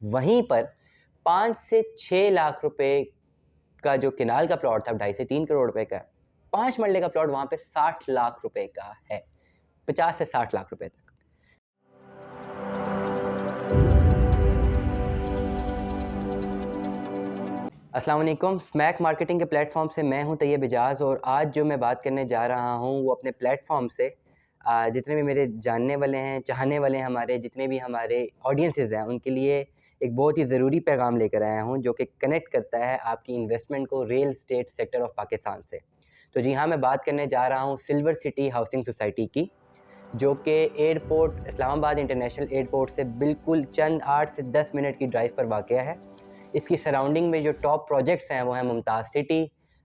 वहीं पर 5 से 6 लाख रुपए का जो केनाल का प्लॉट था 2.5 से 3 करोड़ रुपए का, 5 मरले का प्लॉट वहाँ पे 60 लाख रुपए का है, 50 से 60 लाख रुपए तक। अस्सलाम वालेकुम, स्मैक मार्केटिंग के प्लेटफॉर्म से मैं हूं तैयब इजाज़ और आज जो मैं बात करने जा रहा हूं वो अपने प्लेटफॉर्म से जितने भी मेरे जानने वाले हैं, चाहने वाले हैं, हमारे जितने भी हमारे ऑडियंसेस हैं, उनके लिए एक बहुत ही ज़रूरी पैगाम लेकर आया हूं जो कि कनेक्ट करता है आपकी इन्वेस्टमेंट को real estate sector of Pakistan से। तो जी हाँ, मैं बात करने जा रहा हूँ सिल्वर सिटी हाउसिंग सोसाइटी की, जो कि एयरपोर्ट इस्लामाबाद इंटरनेशनल एयरपोर्ट से बिल्कुल चंद 8 से 10 मिनट की ड्राइव पर वाक़या है। इसकी सराउंडिंग में जो टॉप प्रोजेक्ट्स हैं वो हैं मुमताज़ सिटी,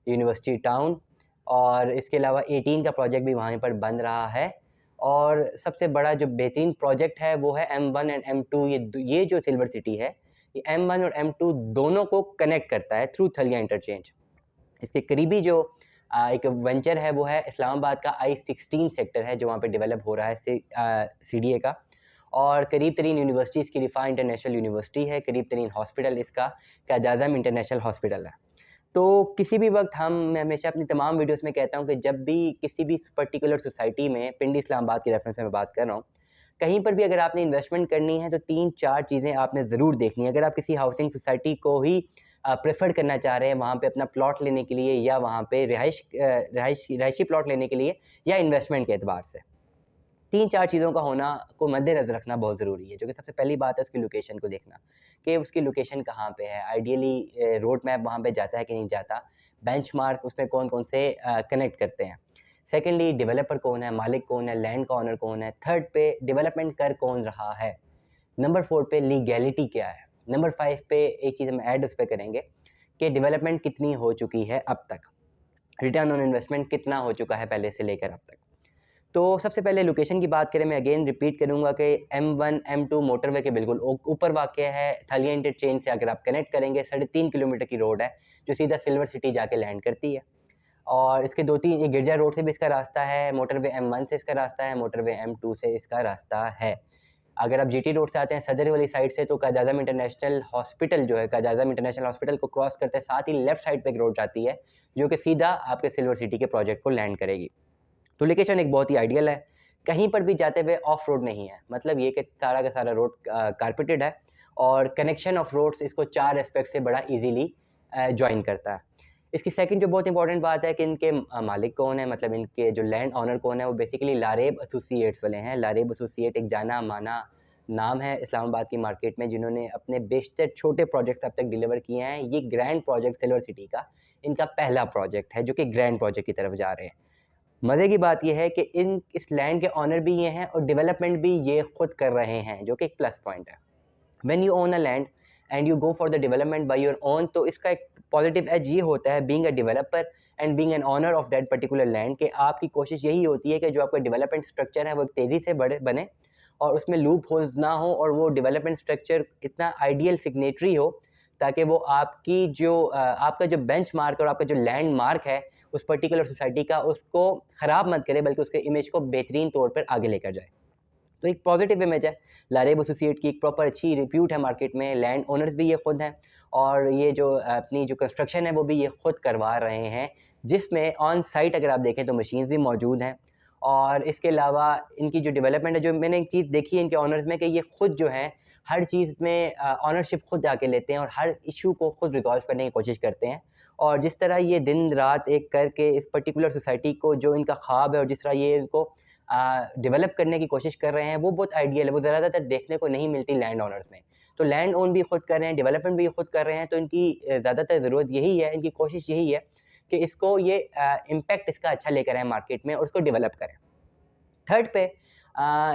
यूनिवर्सिटी टाउन और इसके अलावा 18 का प्रोजेक्ट भी वहाँ पर बन रहा है। और सबसे बड़ा जो बेहतरीन प्रोजेक्ट है वो है M1 एंड M2। ये जो सिल्वर सिटी है, ये M1 और M2 दोनों को कनेक्ट करता है थ्रू थलिया इंटरचेंज। इसके करीबी जो एक वेंचर है वो है इस्लामाबाद का I-16 सेक्टर है, जो वहाँ पे डेवलप हो रहा है CDA का। और करीब तरीन यूनिवर्सिटी इसकी रिफ़ा इंटरनेशनल यूनिवर्सिटी है, करीब तरीन हॉस्पिटल इसका क़ायद आज़म इंटरनेशनल हॉस्पिटल है। तो किसी भी वक्त मैं हमेशा अपनी तमाम वीडियोस में कहता हूँ कि जब भी किसी भी पर्टिकुलर सोसाइटी में, पिंडी इस्लामाबाद की रेफरेंस में मैं बात कर रहा हूँ, कहीं पर भी अगर आपने इन्वेस्टमेंट करनी है तो 3-4 चीज़ें आपने ज़रूर देखनी है। अगर आप किसी हाउसिंग सोसाइटी को ही प्रेफ़र करना चाह रहे हैं वहाँ पे अपना प्लॉट लेने के लिए, या वहाँ पे रिहायशी प्लॉट लेने के लिए, या इन्वेस्टमेंट के एतबार से, 3-4 चीज़ों का होना को मद्देनज़र रखना बहुत ज़रूरी है। जो कि सबसे पहली बात है उसकी लोकेशन को देखना, कि उसकी लोकेशन कहाँ पे है, आइडियली रोड मैप वहाँ पे जाता है कि नहीं जाता, बेंचमार्क उसमें कौन-कौन से कनेक्ट करते हैं। सेकंडली डेवलपर कौन है, मालिक कौन है, लैंड का ओनर कौन है। थर्ड पे डेवलपमेंट कर कौन रहा है। नंबर 4 पे लीगैलिटी क्या है। नंबर 5 पे एक चीज़ हम ऐड उस पे करेंगे कि डेवलपमेंट कितनी हो चुकी है अब तक, रिटर्न ऑन इन्वेस्टमेंट कितना हो चुका है पहले से लेकर अब तक। तो सबसे पहले लोकेशन की बात करें, मैं अगेन रिपीट करूँगा कि M1, M2 मोटरवे के बिल्कुल ऊपर वाक़या है। थलिया इंटरचेंज से अगर आप कनेक्ट करेंगे 3.5 किलोमीटर की रोड है, जो सीधा सिल्वर सिटी जाके लैंड करती है। और इसके 2-3 ये गिरजा रोड से भी इसका रास्ता है, मोटरवे M1 से इसका रास्ता है, मोटरवे M2 से इसका रास्ता है। अगर आप GT रोड से आते हैं सदर वाली साइड से, तो क़ायद आज़म इंटरनेशनल हॉस्पिटल जो है, क़ायद आज़म इंटरनेशनल हॉस्पिटल को क्रॉस करते साथ ही लेफ्ट साइड पे एक रोड जाती है, जो कि सीधा आपके सिल्वर सिटी के प्रोजेक्ट को लैंड करेगी। तो लोकेशन एक बहुत ही आइडियल है। कहीं पर भी जाते हुए ऑफ रोड नहीं है, मतलब ये कि सारा का सारा रोड कारपेटेड है और कनेक्शन ऑफ रोड्स इसको 4 एस्पेक्ट से बड़ा ईज़िली जॉइन करता है। इसकी सेकंड जो बहुत इंपॉर्टेंट बात है कि इनके मालिक कौन है, मतलब इनके जो लैंड ओनर कौन है, वो बेसिकली लारेब एसोसिएट्स वाले हैं। लारेब एसोसिएट एक जाना-माना नाम है इस्लामाबाद की मार्केट में, जिन्होंने अपने बेशतर छोटे प्रोजेक्ट्स अब तक डिलीवर किए हैं। ये ग्रैंड प्रोजेक्ट सिल्वर सिटी का इनका पहला प्रोजेक्ट है, जो कि ग्रैंड प्रोजेक्ट की तरफ जा रहे हैं। मज़े की बात ये है कि इस लैंड के ओनर भी ये हैं और डेवलपमेंट भी ये खुद कर रहे हैं, जो कि एक प्लस पॉइंट है। When you own a land and you go for the development by your own, तो इसका एक पॉजिटिव एज ये होता है, being a developer and being an owner of that particular land, कि आपकी कोशिश यही होती है कि जो आपका डेवलपमेंट स्ट्रक्चर है वो तेज़ी से बने और उसमें लूप होल्स ना हो, और वो डेवलपमेंट स्ट्रक्चर इतना आइडियल सिग्नेटरी हो ताकि वो आपकी जो आपका जो बेंचमार्क और आपका जो लैंडमार्क है उस पर्टिकुलर सोसाइटी का, उसको ख़राब मत करे, बल्कि उसके इमेज को बेहतरीन तौर पर आगे लेकर जाए। तो एक पॉजिटिव इमेज है लारेब एसोसिएट की, एक प्रॉपर अच्छी रिप्यूट है मार्केट में। लैंड ओनर्स भी ये खुद हैं और ये जो अपनी जो कंस्ट्रक्शन है वो भी ये खुद करवा रहे हैं, जिसमें ऑन साइट अगर आप देखें तो मशीन्स भी मौजूद हैं। और इसके अलावा इनकी जो डेवलपमेंट है, जो मैंने एक चीज़ देखी है इनके ओनर्स में, कि ये खुद जो हैं हर चीज़ में ओनरशिप खुद जाके लेते हैं और हर इशू को खुद रिजॉल्व करने की कोशिश करते हैं। और जिस तरह ये दिन रात एक करके इस पर्टिकुलर सोसाइटी को, जो इनका ख्वाब है और जिस तरह ये इनको डेवलप करने की कोशिश कर रहे हैं, वो बहुत आइडियल है। वो ज़्यादातर देखने को नहीं मिलती लैंड ओनर्स में। तो लैंड ओन भी खुद कर रहे हैं, डेवलपमेंट भी खुद कर रहे हैं, तो इनकी ज़्यादातर ज़रूरत यही है, इनकी कोशिश यही है कि इसको ये इम्पैक्ट इसका अच्छा लेकर आएँ मार्केट में और उसको डेवलप करें। थर्ड पे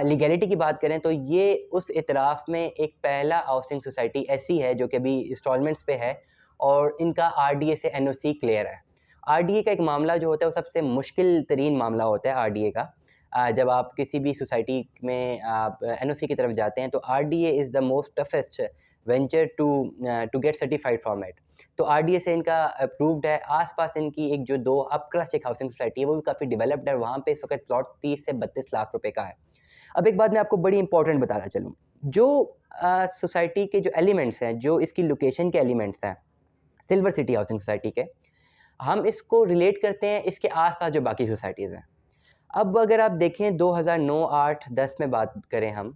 लीगैलिटी की बात करें तो ये उस इतराफ़ में एक पहला हाउसिंग सोसाइटी ऐसी है जो कि अभी इंस्टॉलमेंट्स पे है और इनका RDA से NOC क्लियर है। RDA का एक मामला जो होता है वो सबसे मुश्किल तरीन मामला होता है RDA का। जब आप किसी भी सोसाइटी में आप NOC की तरफ जाते हैं, तो RDA is the most toughest venture to get certified from it. तो RDA से इनका अप्रूव्ड है। आस-पास इनकी एक जो 2 अप क्लास एक हाउसिंग सोसाइटी है, वो भी काफ़ी डेवलप्ड है। वहाँ पे इस वक़्त प्लॉट 30 से 32 लाख रुपए का है। अब एक बात मैं आपको बड़ी इंपॉर्टेंट बताना चलूँ, जो सोसाइटी के जो एलिमेंट्स हैं, जो इसकी लोकेशन के एलिमेंट्स हैं, सिल्वर सिटी हाउसिंग सोसाइटी के, हम इसको रिलेट करते हैं इसके आस-पास जो बाकी सोसाइटीज़ हैं। अब अगर आप देखें 2009, 8, 10 में बात करें हम,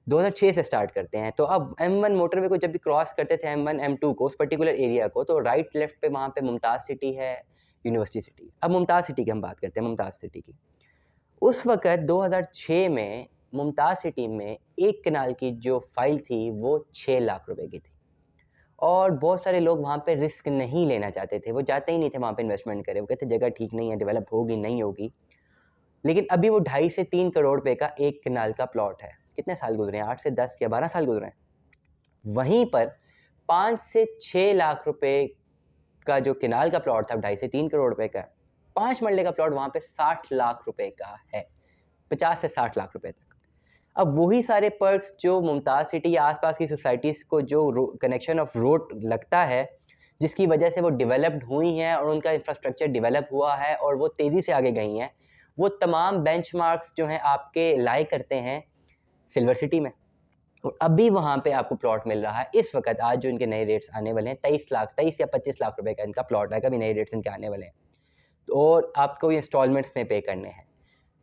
2006 से स्टार्ट करते हैं, तो अब M1 मोटरवे को जब भी क्रॉस करते थे M1, M2 को, उस पर्टिकुलर एरिया को, तो राइट लेफ्ट पे वहाँ पे मुमताज़ सिटी है, यूनिवर्सिटी सिटी। अब मुमताज़ सिटी की हम बात करते हैं, मुमताज़ सिटी की। उस वक़्त 2006 में मुमताज़ सिटी में 1 कनाल की जो फ़ाइल थी, वो 6 लाख रुपए की थी। और बहुत सारे लोग वहाँ पे रिस्क नहीं लेना चाहते थे, वो चाहते ही नहीं थे वहाँ पे इन्वेस्टमेंट करें, वो कहते जगह ठीक नहीं है, डेवलप होगी, नहीं होगी। लेकिन अभी वो 2.5 से 3 करोड़ रुपए का 1 कनाल का प्लॉट है। कितने साल गुज़रे हैं? 8 से 10 या 12 साल गुज़रे हैं। वहीं पर 5 से 6 लाख रुपए का जो केनाल का प्लॉट था, 2.5 से 3 करोड़ रुपए का, 5 मरले का प्लॉट वहाँ पे 60 लाख रुपए का है, 50 से 60 लाख रुपए तक। अब वही सारे पर्क्स जो मुमताज़ सिटी या आस-पास की सोसाइटीज़ को जो कनेक्शन ऑफ रोड लगता है, जिसकी वजह से वो डेवलप्ड हुई हैं और उनका इंफ्रास्ट्रक्चर डेवलप हुआ है और वो तेज़ी से आगे गई हैं, वो तमाम बेंचमार्क्स जो हैं आपके लाई करते हैं सिल्वर सिटी में। और अभी वहाँ पे आपको प्लॉट मिल रहा है इस वक़्त, आज जो इनके नए रेट्स आने वाले हैं, 23 या 25 लाख रुपए का इनका प्लॉट है, कभी नए रेट्स इनके आने वाले हैं। तो और आपको ये इंस्टॉलमेंट्स में पे करने हैं।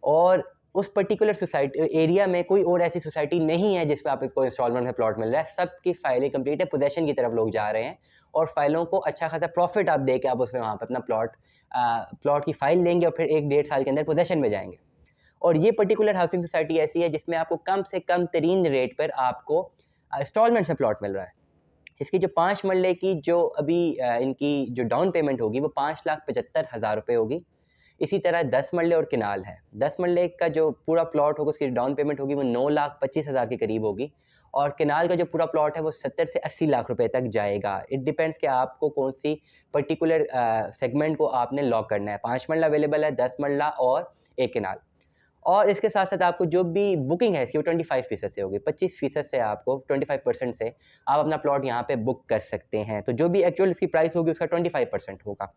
और उस पर्टिकुलर सोसाइटी एरिया में कोई और ऐसी सोसाइटी नहीं है जिसमें आपको इंस्टॉलमेंट में प्लॉट मिल रहा है। सबकी फाइलें कंप्लीट है, पोजेसन की तरफ लोग जा रहे हैं और फाइलों को अच्छा खासा प्रॉफिट आप दे के आप उसमें वहाँ पे अपना प्लॉट की फाइल लेंगे और फिर 1 डेढ़ साल के अंदर पोजेसन में जाएँगे। और ये पर्टिकुलर हाउसिंग सोसाइटी ऐसी है जिसमें आपको कम से कम तरीन रेट पर आपको इंस्टॉलमेंट में प्लॉट मिल रहा है। इसकी जो 5 मरले की जो अभी इनकी जो डाउन पेमेंट होगी वो 5,75,000 रुपए होगी। इसी तरह 10 मरले और केनाल है। 10 मरले का जो पूरा प्लॉट होगा उसकी डाउन पेमेंट होगी वो 9,25,000 के करीब होगी और केनाल का जो पूरा प्लॉट है वो 70 से 80 लाख रुपए तक जाएगा। इट डिपेंड्स कि आपको कौन-सी पर्टिकुलर सेगमेंट को आपने लॉक करना है। 5 मरला अवेलेबल है, 10 मरला और 1 केनाल। और इसके साथ-साथ आपको जो भी बुकिंग है इसकी वो 25% से होगी। 25% से आपको 25% से आप अपना प्लॉट यहाँ पे बुक कर सकते हैं। तो जो भी एक्चुअल इसकी प्राइस होगी उसका 25% होगा।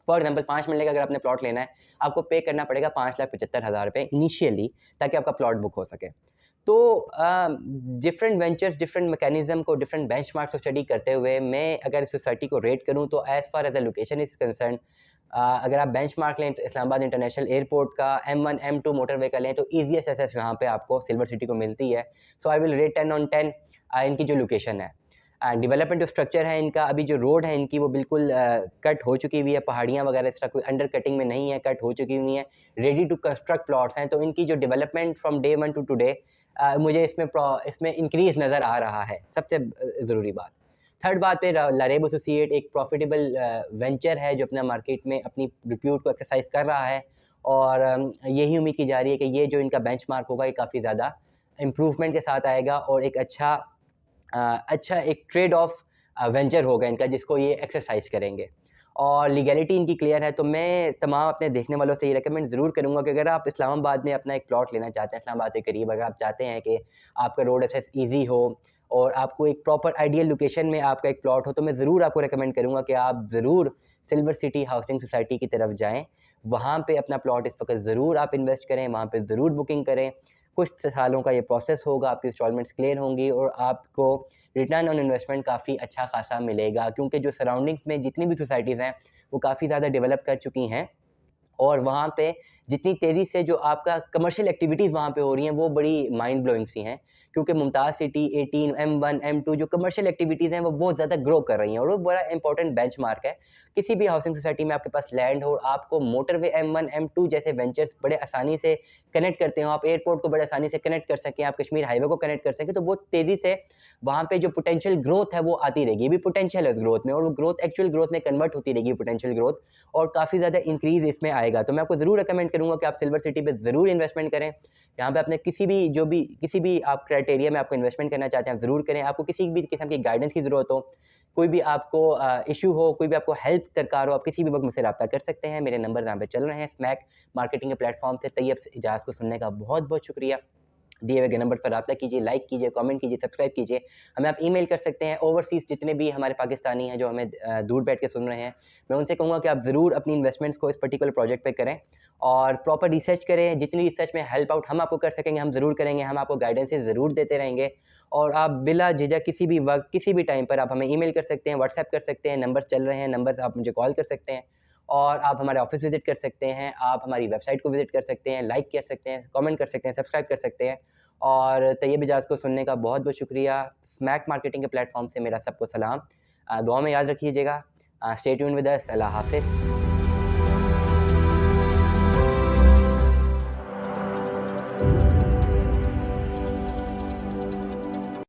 फॉर एग्ज़ाम्पल 5 मरले का अगर आपने प्लॉट लेना है, आपको पे करना पड़ेगा 5,75,000 रुपए इनिशियली ताकि आपका प्लॉट बुक हो सके। तो डिफरेंट वेंचर्स, डिफरेंट मैकेनिज़्म को, डिफरेंट बेंचमार्क्स को स्टडी करते हुए मैं अगर इस सोसाइटी को रेट करूँ तो as far as the location is concerned, अगर आप बेंचमार्क लें इस्लामाबाद इंटरनेशनल एयरपोर्ट का, M1, M2 मोटरवे का लें तो ईज़ीएस्ट एक्सेस यहाँ पे आपको सिल्वर सिटी को मिलती है। सो आई विल रेट 10 ऑन 10 इनकी जो लोकेशन है। डेवलपमेंट जो स्ट्रक्चर है इनका, अभी जो रोड है इनकी वो बिल्कुल कट हो चुकी हुई है, पहाड़ियाँ वगैरह इस तरह कोई अंडर कटिंग में नहीं है, कट हो चुकी हुई हैं, रेडी टू कंस्ट्रक्ट प्लॉट्स हैं। तो इनकी जो development from day 1 to today मुझे इसमें इंक्रीज़ नज़र आ रहा है, सबसे ज़रूरी बात। थर्ड बात पे लारेब एसोसिएट एक प्रॉफिटेबल वेंचर है जो अपना मार्केट में अपनी रिप्यूट को एक्सरसाइज कर रहा है और यही उम्मीद की जा रही है कि ये जो इनका बेंचमार्क होगा ये काफ़ी ज़्यादा इम्प्रूवमेंट के साथ आएगा और एक अच्छा एक ट्रेड ऑफ वेंचर होगा इनका जिसको ये एक्सरसाइज करेंगे। और लीगैलिटी इनकी क्लियर है, तो मैं तमाम अपने देखने वालों से ये रिकमेंड ज़रूर करूँगा कि अगर आप इस्लामाबाद में अपना एक प्लॉट लेना चाहते हैं, इस्लामाबाद के करीब अगर आप चाहते हैं कि आपका रोड एक्सेस ईज़ी हो और आपको एक प्रॉपर आइडियल लोकेशन में आपका एक प्लॉट हो, तो मैं ज़रूर आपको रिकमेंड करूँगा कि आप ज़रूर सिल्वर सिटी हाउसिंग सोसाइटी की तरफ जाएँ। वहाँ पे अपना प्लॉट इस वक़्त ज़रूर आप इन्वेस्ट करें, वहाँ पे ज़रूर बुकिंग करें। कुछ सालों का ये प्रोसेस होगा, आपकी इंस्टॉलमेंट्स क्लियर होंगी और आपको रिटर्न ऑन इन्वेस्टमेंट काफ़ी अच्छा खासा मिलेगा, क्योंकि जो सराउंडिंग्स में जितनी भी सोसाइटीज़ हैं, वो काफ़ी ज़्यादा डेवलप कर चुकी हैं और वहाँ पे जितनी तेज़ी से जो आपका कमर्शियल एक्टिविटीज़ वहाँ पे हो रही हैं, वो बड़ी माइंड ब्लोइंग सी हैं। क्योंकि मुमताज़ सिटी 18, M1, M2 जो कमर्शियल एक्टिविटीज़ हैं, वो बहुत ज़्यादा ग्रो कर रही हैं और वो बड़ा इंपॉर्टेंट बेंचमार्क है। किसी भी हाउसिंग सोसाइटी में आपके पास लैंड हो, आपको मोटरवे M1, M2 जैसे वेंचर्स बड़े आसानी से कनेक्ट करते हो, आप एयरपोर्ट को बड़े आसानी से कनेक्ट कर सकें, आप कश्मीर हाईवे को कनेक्ट कर सकें, तो बहुत तेज़ी से वहाँ पे जो पोटेंशियल ग्रोथ है, वो आती रहेगी। ये भी पोटेंशियल है उस ग्रोथ में और वो ग्रोथ एक्चुअल ग्रोथ में कन्वर्ट होती रहेगी पोटेंशियल ग्रोथ और काफ़ी ज़्यादा इंक्रीज़ इसमें आएगा। तो मैं आपको ज़रूर रिकमेंड करूँगा कि आप सिल्वर सिटी पे ज़रूर इन्वेस्टमेंट करें। यहाँ पे आपने किसी भी आप क्राइटेरिया में आपको इन्वेस्टमेंट करना चाहते हैं, आप ज़रूर करें। आपको किसी भी किस्म की गाइडेंस की ज़रूरत हो, कोई भी आपको इश्यू हो, कोई भी आपको हेल्प दरकार हो, आप किसी भी वक़्त मुझसे राब्ता कर सकते हैं। मेरे नंबर यहाँ पे चल रहे हैं। स्मैक मार्केटिंग के प्लेटफ़ॉर्म से तैयब इजाज़ को सुनने का बहुत-बहुत शुक्रिया। दिए हुए नंबर पर राब्ता कीजिए, लाइक कीजिए, कमेंट कीजिए, सब्सक्राइब कीजिए। हमें आप ईमेल कर सकते हैं। ओवरसीज़ जितने भी हमारे पाकिस्तानी हैं जो हमें दूर बैठ के सुन रहे हैं, मैं उनसे कहूँगा कि आप ज़रूर अपनी इन्वेस्टमेंट्स को इस पर्टिकुलर प्रोजेक्ट पे करें और प्रॉपर रिसर्च करें। जितनी रिसर्च में हेल्प आउट हम आपको कर सकेंगे, हम ज़रूर करेंगे। हम आपको गाइडेंसेस ज़रूर देते रहेंगे और आप बिला झिझक किसी भी वक़्त, किसी भी टाइम पर आप हमें ईमेल कर सकते हैं, व्हाट्सएप कर सकते हैं, नंबर्स चल रहे हैं, नंबर्स आप मुझे कॉल कर सकते हैं और आप हमारे ऑफ़िस विज़िट कर सकते हैं, आप हमारी वेबसाइट को विज़िट कर सकते हैं, लाइक कर सकते हैं, कमेंट कर सकते हैं, सब्सक्राइब कर सकते हैं और तैयब इजाज़ को सुनने का बहुत-बहुत शुक्रिया। स्मैक मार्केटिंग के प्लेटफ़ॉर्म से मेरा सबको सलाम। दुआ में याद रखिएगा। Stay tuned with us. Allah हाफ़िज़।